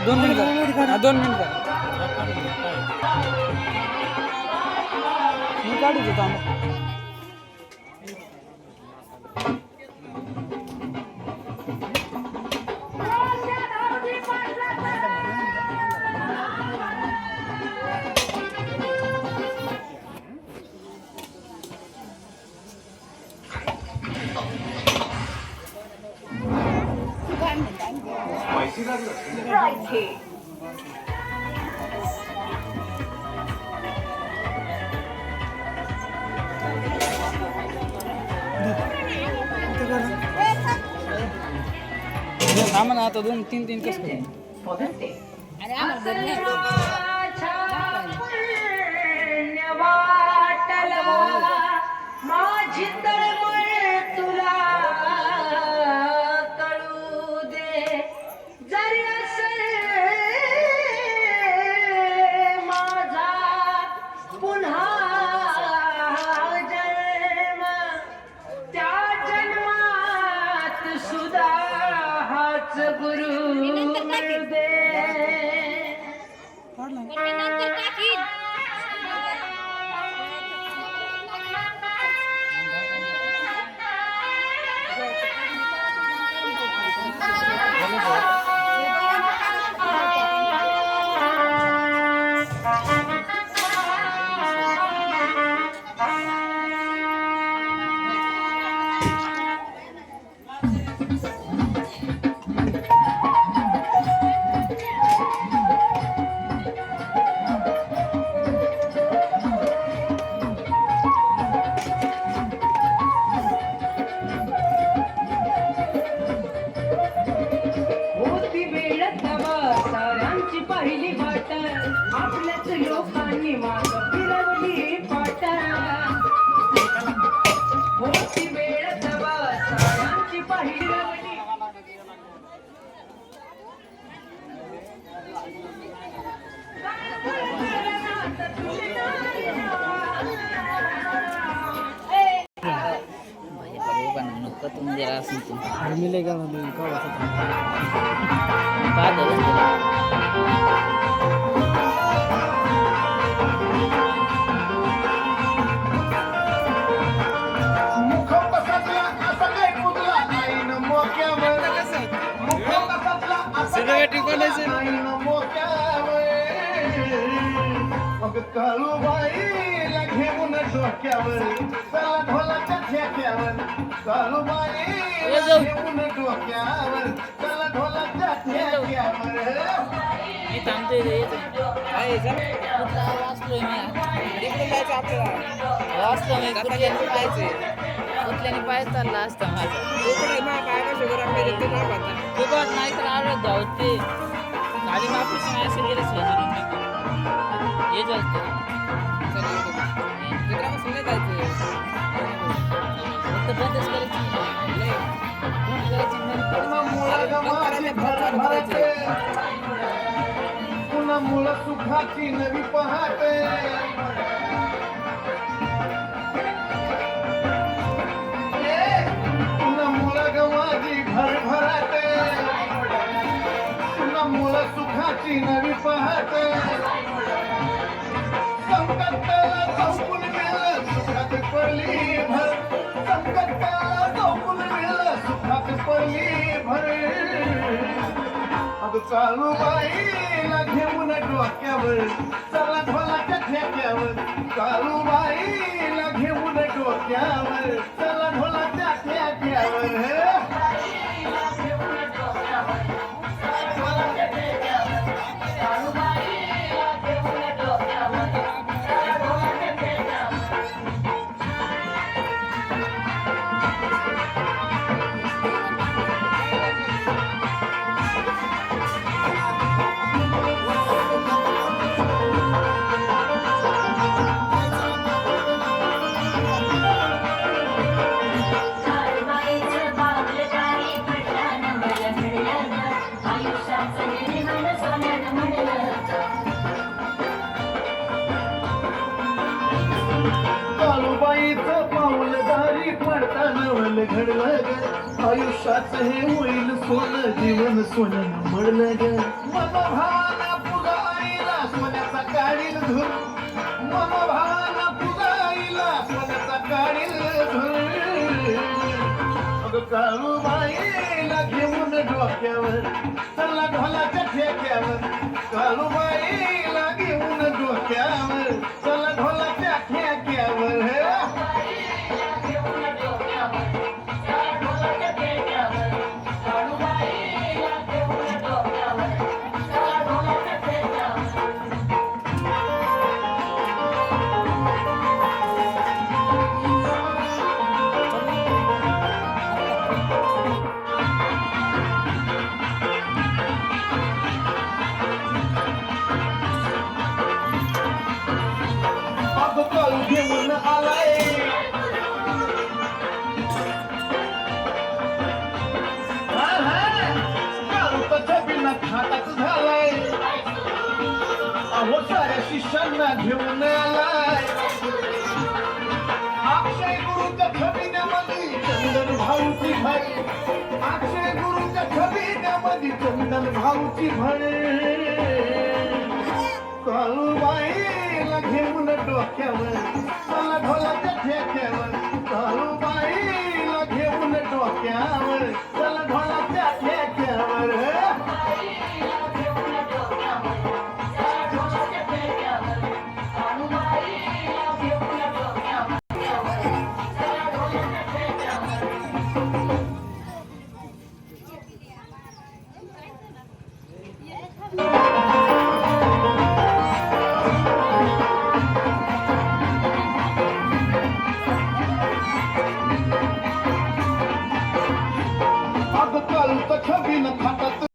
2 minute 2 minute मी काढू देतो आम्हाला. सामान आता 2-3 कसं काय अरे आम्हाला माझी तळमळ तुला कळू दे जरी असेल माझा पुन्हा जन्म त्या जन्मात सुद्धा हाच गुरु दे पहिली वाट आपल्याच लोकांनी माग फिरवली पाट होती वेळ तवा साऱ्यांची पहिली तुम जरा सुन तुम मिलेगा मतलब बाद काळूबाईला घेऊन डोक्यावर चला ढोलाच्या ठेक्यावर काळूबाईला घेऊन डोक्यावर चला ढोलाच्या ठेक्यावर मी थांबतोय रे वाचलोय मी इकडे जायचं आपल्याला वाचलो मी कुठल्याने पाय चालला असता माझा तू बघ नाही तर आवडत जाऊ ते गाडी वापस नाही असेल गेलं हे जायचं फक्त बंदच करायची पुन्हा मुळ सुखाची नवी पहाटे पुन्हा मुळ गवाची भरभराटे पुन्हा मुळ सुखाची नवी पहाटे संकटाला चौकून गेलं सुखात पडली भर संकटाला चौकून गेलं सुखात पडली भर अगं काळूबाईला घेऊन डोक्यावर चला ढोलाच्या ठेक्यावर काळूबाईला घेऊन डोक्यावर चला ढोलाच्या ठेक्यावर पडता नवल घडलं ग आयुष्यात हे होईल सोनं जीवन सोनं मडलं ग मनोभावाला पुगा आईला सोन्याचा काढील धूर मनोभावाला पुगा आईला सोन्याचा काढील धूर अगं काळूबाईला घेऊन डोक्यावर चला ढोलाच्या ठेक्यावर काळूबाईला घेऊन डोक्यावर चला ढोलाच्या ठेक्यावर अगं काळू घेऊन आलाय काळूचा बिना खाटाच झालाय अहो साऱ्या शिष्यांना घेऊन आलाय अक्षय गुरुच्या छबिन्यामध्ये चंदन भाऊची भर अक्षय गुरुच्या छबिन्यामध्ये चंदन भाऊची भर काळूबाईला घेऊन डोक्यावर चला ढोलाच्या ठेक्यावर काळूबाईला घेऊन डोक्यावर चला ढोलाच्या ठेक्यावर अगं काळूचं छबीनं खाता